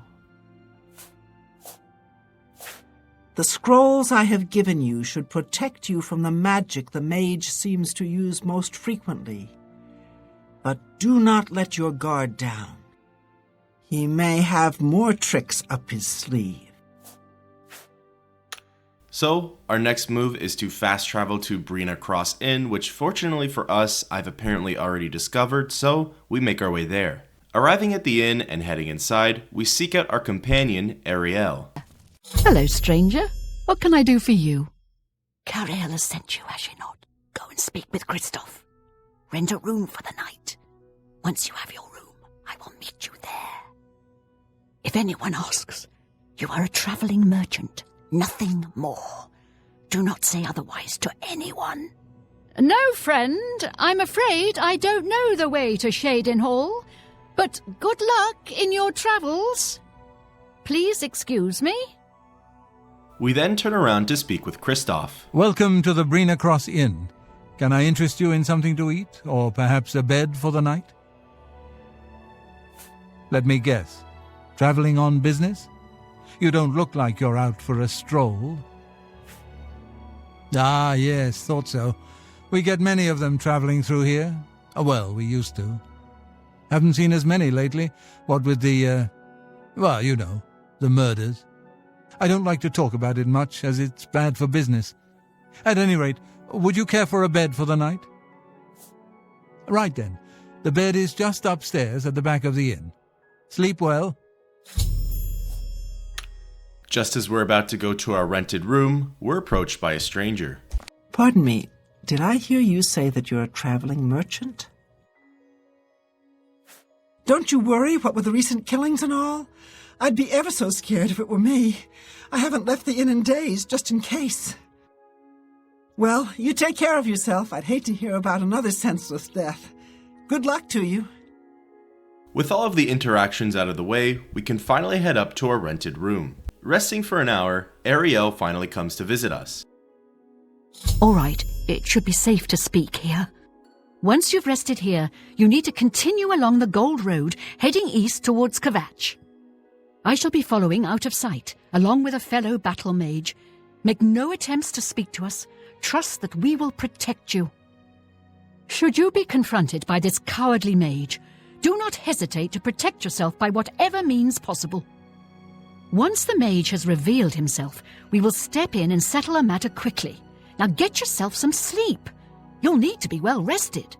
The scrolls I have given you should protect you from the magic the mage seems to use most frequently. But do not let your guard down. He may have more tricks up his sleeve. So, our next move is to fast travel to Brina Cross Inn, which fortunately for us, I've apparently already discovered, so we make our way there. Arriving at the inn and heading inside, we seek out our companion, Ariel. Hello, stranger. What can I do for you? Chorrol has sent you, has she not? Go and speak with Christoph. Rent a room for the night. Once you have your room, I will meet you there. If anyone asks, you are a traveling merchant, nothing more. Do not say otherwise to anyone. No, friend. I'm afraid I don't know the way to Cheydinhal, but good luck in your travels. Please excuse me. We then turn around to speak with Christoph. Welcome to the Brina Cross Inn. Can I interest you in something to eat, or perhaps a bed for the night? Let me guess. Traveling on business? You don't look like you're out for a stroll. Ah, yes, thought so. We get many of them traveling through here. Well, we used to. Haven't seen as many lately, what with the, well, you know, the murders. I don't like to talk about it much, as it's bad for business. At any rate, would you care for a bed for the night? Right then, the bed is just upstairs at the back of the inn. Sleep well. Just as we're about to go to our rented room, we're approached by a stranger. Pardon me, did I hear you say that you're a traveling merchant? Don't you worry, what with the recent killings and all? I'd be ever so scared if it were me. I haven't left the inn in days, just in case. Well, you take care of yourself. I'd hate to hear about another senseless death. Good luck to you. With all of the interactions out of the way, we can finally head up to our rented room. Resting for an hour, Ariel finally comes to visit us. All right, it should be safe to speak here. Once you've rested here, you need to continue along the Gold Road, heading east towards Kvatch. I shall be following out of sight, along with a fellow battle mage. Make no attempts to speak to us. Trust that we will protect you. Should you be confronted by this cowardly mage, do not hesitate to protect yourself by whatever means possible. Once the mage has revealed himself, we will step in and settle a matter quickly. Now get yourself some sleep. You'll need to be well rested.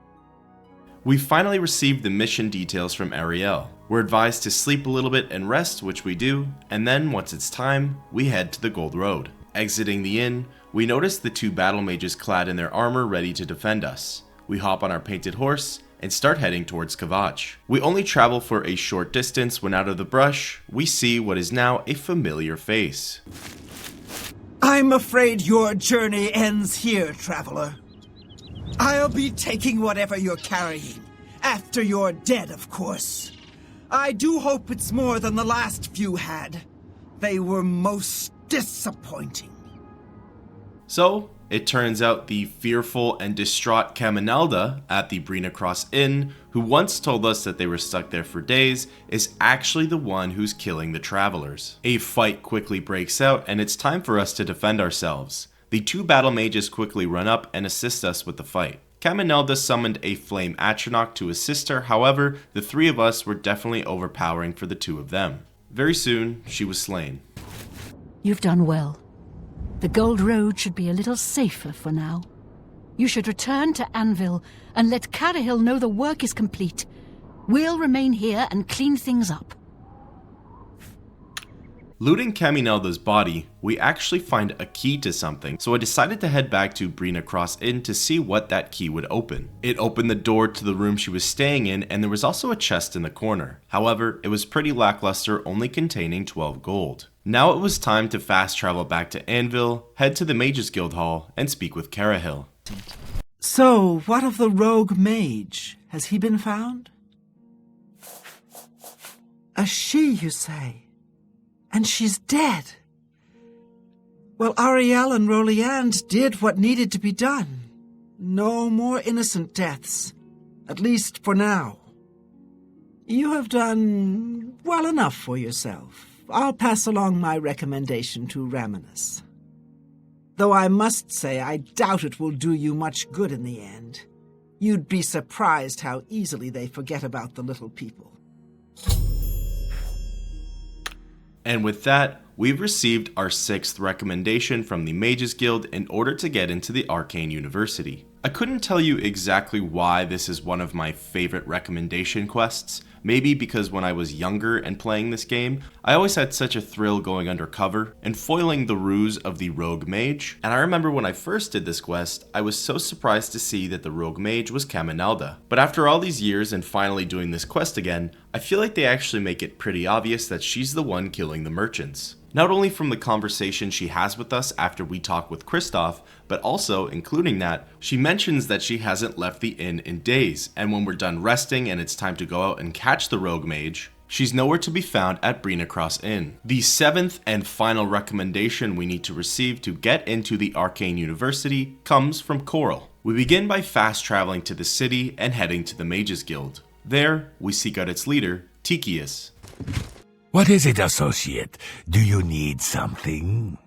We finally received the mission details from Ariel. We're advised to sleep a little bit and rest, which we do, and then once it's time, we head to the Gold Road. Exiting the inn, we notice the 2 battle mages clad in their armor ready to defend us. We hop on our painted horse and start heading towards Kavach. We only travel for a short distance when out of the brush, we see what is now a familiar face. I'm afraid your journey ends here, traveler. I'll be taking whatever you're carrying. After you're dead, of course. I do hope it's more than the last few had. They were most disappointing. So, it turns out the fearful and distraught Caminalda at the Brina Cross Inn, who once told us that they were stuck there for days, is actually the one who's killing the travelers. A fight quickly breaks out, and it's time for us to defend ourselves. The 2 battle mages quickly run up and assist us with the fight. Caminalda summoned a flame Atronach to assist her, however, the 3 of us were definitely overpowering for the 2 of them. Very soon, she was slain. You've done well. The Gold Road should be a little safer for now. You should return to Anvil and let Cheydinhal know the work is complete. We'll remain here and clean things up. Looting Caminalda's body, we actually find a key to something, so I decided to head back to Brina Cross Inn to see what that key would open. It opened the door to the room she was staying in, and there was also a chest in the corner. However, it was pretty lackluster, only containing 12 gold. Now it was time to fast travel back to Anvil, head to the Mages Guild Hall, and speak with Cheydinhal. So, what of the rogue mage? Has he been found? A she, you say? And she's dead. Well, Ariel and Roliand did what needed to be done. No more innocent deaths. At least for now. You have done well enough for yourself. I'll pass along my recommendation to Raminus. Though I must say I doubt it will do you much good in the end. You'd be surprised how easily they forget about the little people. And with that, we've received our 6th recommendation from the Mages Guild in order to get into the Arcane University. I couldn't tell you exactly why this is one of my favorite recommendation quests. Maybe because when I was younger and playing this game, I always had such a thrill going undercover and foiling the ruse of the rogue mage. And I remember when I first did this quest, I was so surprised to see that the rogue mage was Caminalda. But after all these years and finally doing this quest again, I feel like they actually make it pretty obvious that she's the one killing the merchants. Not only from the conversation she has with us after we talk with Kristoff, but also, including that, she mentions that she hasn't left the inn in days, and when we're done resting and it's time to go out and catch the rogue mage, she's nowhere to be found at Brina Cross Inn. The 7th and final recommendation we need to receive to get into the Arcane University comes from Chorrol. We begin by fast traveling to the city and heading to the Mages Guild. There, we seek out its leader, Tychius. What is it, associate? Do you need something?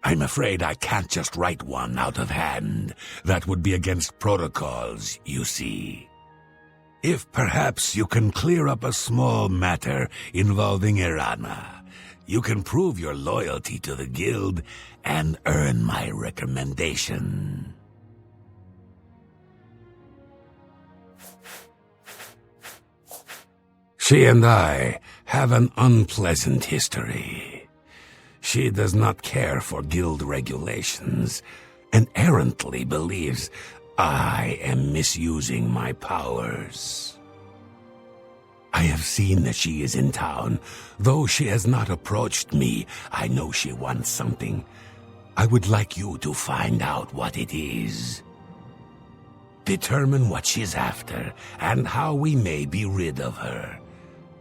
I'm afraid I can't just write one out of hand. That would be against protocols, you see. If perhaps you can clear up a small matter involving Irana, you can prove your loyalty to the guild and earn my recommendation. She and I have an unpleasant history. She does not care for guild regulations and errantly believes I am misusing my powers. I have seen that she is in town. Though she has not approached me, I know she wants something. I would like you to find out what it is. Determine what she's after and how we may be rid of her.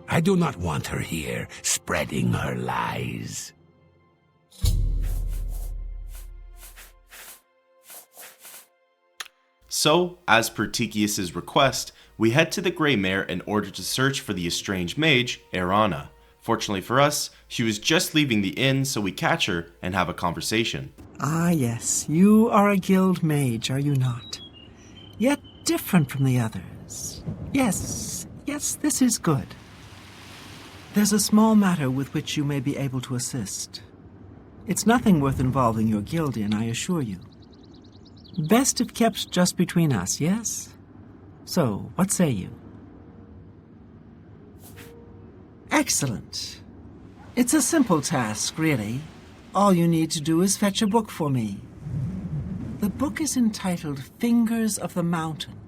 I do not want her here, spreading her lies. So, as per Tychius' request, we head to the Grey Mare in order to search for the estranged mage, Irana. Fortunately for us, she was just leaving the inn, so we catch her and have a conversation. Ah, yes, you are a guild mage, are you not? Yet different from the others. Yes, this is good. There's a small matter with which you may be able to assist. It's nothing worth involving your guild in, I assure you. Best if kept just between us, yes? So, what say you? Excellent. It's a simple task, really. All you need to do is fetch a book for me. The book is entitled Fingers of the Mountain.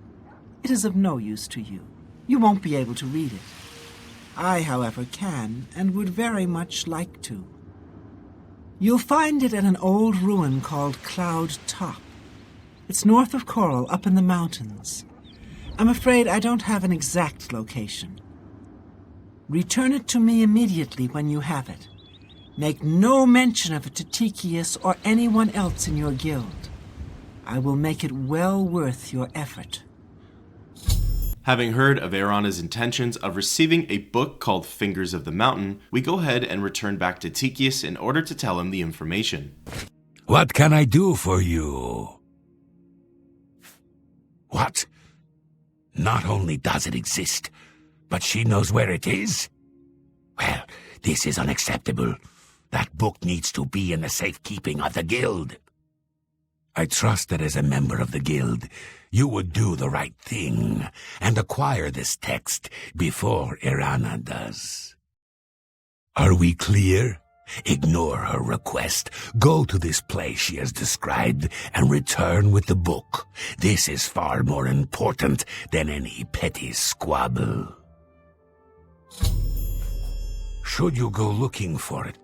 It is of no use to you. You won't be able to read it. I, however, can, and would very much like to. You'll find it at an old ruin called Cloud Top. It's north of Chorrol, up in the mountains. I'm afraid I don't have an exact location. Return it to me immediately when you have it. Make no mention of it to Tychius or anyone else in your guild. I will make it well worth your effort. Having heard of Erana's intentions of receiving a book called Fingers of the Mountain, we go ahead and return back to Tychius in order to tell him the information. What can I do for you? What? Not only does it exist, but she knows where it is? Well, this is unacceptable. That book needs to be in the safekeeping of the guild. I trust that as a member of the guild, you would do the right thing and acquire this text before Erana does. Are we clear? Ignore her request. Go to this place she has described and return with the book. This is far more important than any petty squabble. Should you go looking for it,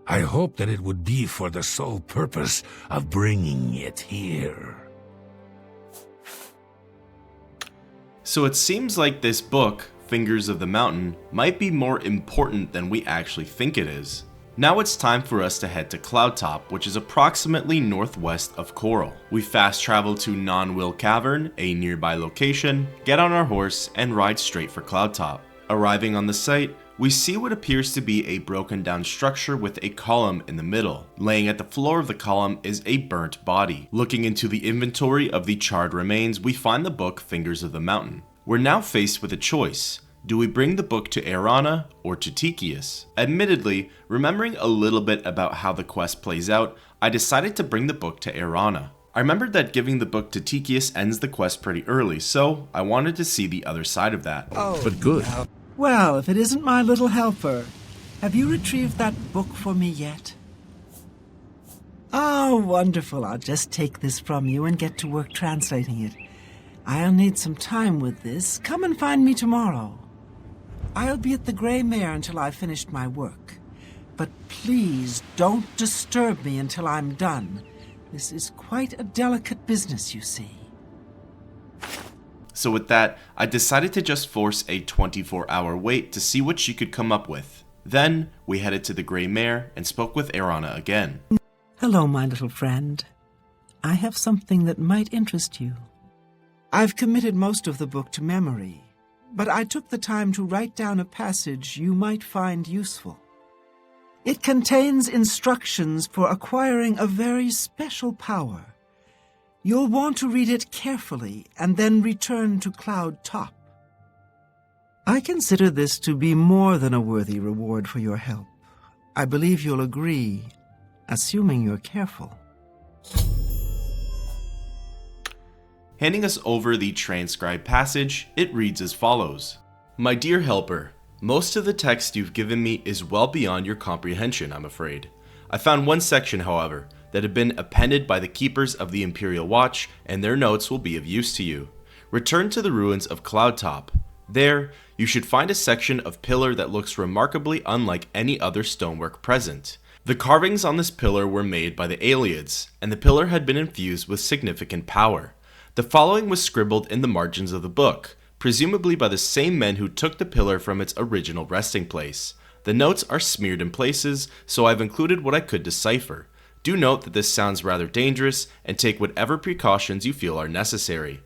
I hope that it would be for the sole purpose of bringing it here. So it seems like this book, Fingers of the Mountain, might be more important than we actually think it is. Now it's time for us to head to Cloudtop, which is approximately northwest of Chorrol. We fast travel to Non-Will Cavern, a nearby location, get on our horse, and ride straight for Cloudtop. Arriving on the site, we see what appears to be a broken down structure with a column in the middle. Laying at the floor of the column is a burnt body. Looking into the inventory of the charred remains, we find the book Fingers of the Mountain. We're now faced with a choice. Do we bring the book to Erana or to Tychius? Admittedly, remembering a little bit about how the quest plays out, I decided to bring the book to Erana. I remembered that giving the book to Tychius ends the quest pretty early, so I wanted to see the other side of that. But good. Well, if it isn't my little helper, have you retrieved that book for me yet? Oh, wonderful. I'll just take this from you and get to work translating it. I'll need some time with this. Come and find me tomorrow. I'll be at the Grey Mare until I've finished my work. But please don't disturb me until I'm done. This is quite a delicate business, you see. So with that, I decided to just force a 24-hour wait to see what she could come up with. Then, we headed to the Grey Mare and spoke with Erana again. Hello, my little friend. I have something that might interest you. I've committed most of the book to memory, but I took the time to write down a passage you might find useful. It contains instructions for acquiring a very special power. You'll want to read it carefully and then return to Cloud Top. I consider this to be more than a worthy reward for your help. I believe you'll agree, assuming you're careful. Handing us over the transcribed passage, it reads as follows. My dear helper, most of the text you've given me is well beyond your comprehension, I'm afraid. I found one section, however, that had been appended by the keepers of the Imperial Watch, and their notes will be of use to you. Return to the ruins of Cloudtop. There, you should find a section of pillar that looks remarkably unlike any other stonework present. The carvings on this pillar were made by the Aelids, and the pillar had been infused with significant power. The following was scribbled in the margins of the book, presumably by the same men who took the pillar from its original resting place. The notes are smeared in places, so I've included what I could decipher. Do note that this sounds rather dangerous, and take whatever precautions you feel are necessary.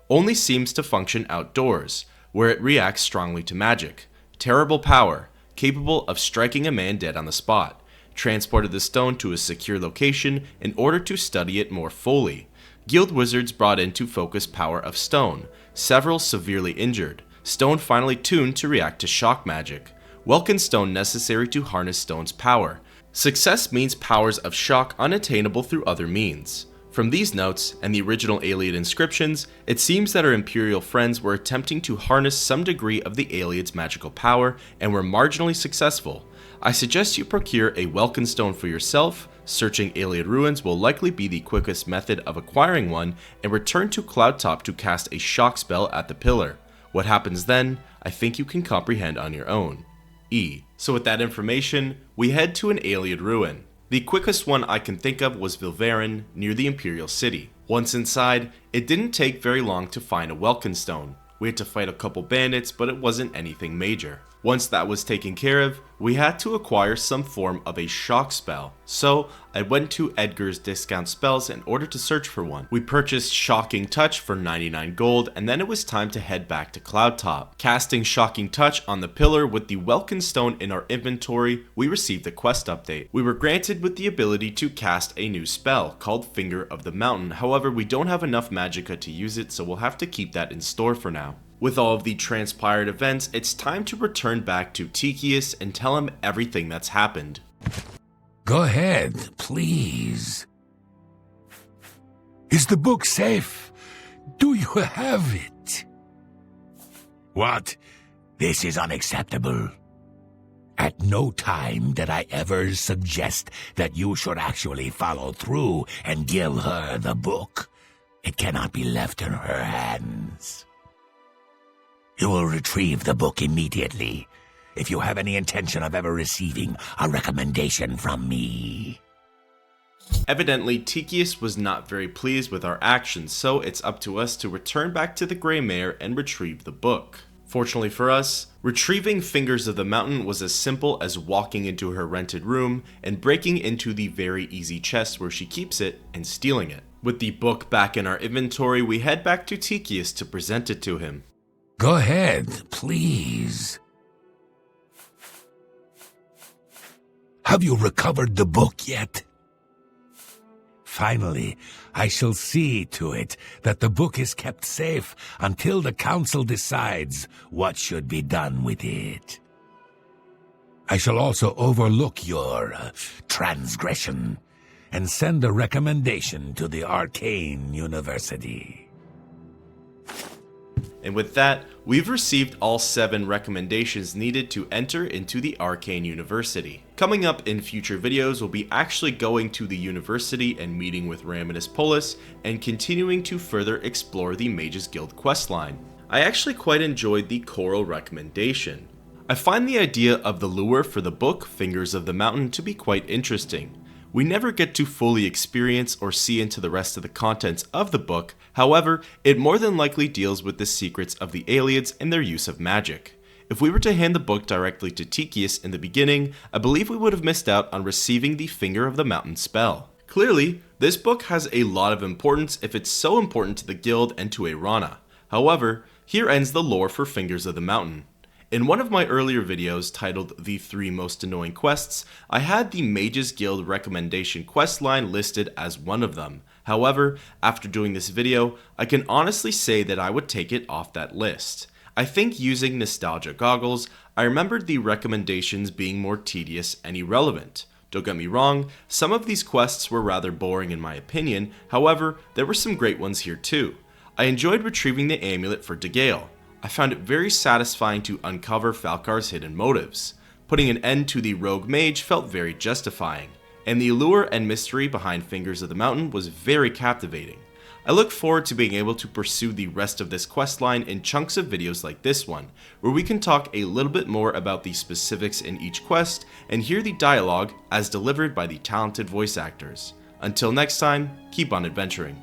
Only seems to function outdoors, where it reacts strongly to magic. Terrible power, capable of striking a man dead on the spot. Transported the stone to a secure location in order to study it more fully. Guild wizards brought in to focus power of stone. Several severely injured. Stone finally tuned to react to shock magic. Welkin stone necessary to harness stone's power. Success means powers of shock unattainable through other means. From these notes and the original Ayleid inscriptions, it seems that our Imperial friends were attempting to harness some degree of the Ayleid's magical power and were marginally successful. I suggest you procure a Welkin Stone for yourself. Searching Ayleid ruins will likely be the quickest method of acquiring one, and return to Cloudtop to cast a shock spell at the pillar. What happens then, I think you can comprehend on your own. So with that information, we head to an Ayleid ruin. The quickest one I can think of was Vilverin, near the Imperial City. Once inside, it didn't take very long to find a Welkin Stone. We had to fight a couple bandits, but it wasn't anything major. Once that was taken care of, we had to acquire some form of a shock spell, so I went to Edgar's Discount Spells in order to search for one. We purchased Shocking Touch for 99 gold, and then it was time to head back to Cloudtop. Casting Shocking Touch on the pillar with the Welkin Stone in our inventory, we received a quest update. We were granted with the ability to cast a new spell called Finger of the Mountain, however we don't have enough magicka to use it, so we'll have to keep that in store for now. With all of the transpired events, it's time to return back to Tychius and tell him everything that's happened. Go ahead, please. Is the book safe? Do you have it? What? This is unacceptable. At no time did I ever suggest that you should actually follow through and give her the book. It cannot be left in her hands. You will retrieve the book immediately, if you have any intention of ever receiving a recommendation from me. Evidently, Tychius was not very pleased with our actions, so it's up to us to return back to the Grey Mare and retrieve the book. Fortunately for us, retrieving Fingers of the Mountain was as simple as walking into her rented room and breaking into the very easy chest where she keeps it and stealing it. With the book back in our inventory, we head back to Tychius to present it to him. Go ahead, please. Have you recovered the book yet? Finally, I shall see to it that the book is kept safe until the council decides what should be done with it. I shall also overlook your transgression and send a recommendation to the Arcane University. And with that, we've received all 7 recommendations needed to enter into the Arcane University. Coming up in future videos, we'll be actually going to the university and meeting with Raminus Polis and continuing to further explore the Mages Guild questline. I actually quite enjoyed the Chorrol recommendation. I find the idea of the lure for the book Fingers of the Mountain to be quite interesting. We never get to fully experience or see into the rest of the contents of the book, however, it more than likely deals with the secrets of the Ayleids and their use of magic. If we were to hand the book directly to Tychius in the beginning, I believe we would have missed out on receiving the Finger of the Mountain spell. Clearly, this book has a lot of importance if it's so important to the guild and to Arana. However, here ends the lore for Fingers of the Mountain. In one of my earlier videos titled The 3 Most Annoying Quests, I had the Mages Guild recommendation questline listed as one of them. However, after doing this video, I can honestly say that I would take it off that list. I think using nostalgia goggles, I remembered the recommendations being more tedious and irrelevant. Don't get me wrong, some of these quests were rather boring in my opinion, however, there were some great ones here too. I enjoyed retrieving the amulet for Degale. I found it very satisfying to uncover Falcar's hidden motives. Putting an end to the rogue mage felt very justifying, and the allure and mystery behind Fingers of the Mountain was very captivating. I look forward to being able to pursue the rest of this questline in chunks of videos like this one, where we can talk a little bit more about the specifics in each quest and hear the dialogue as delivered by the talented voice actors. Until next time, keep on adventuring.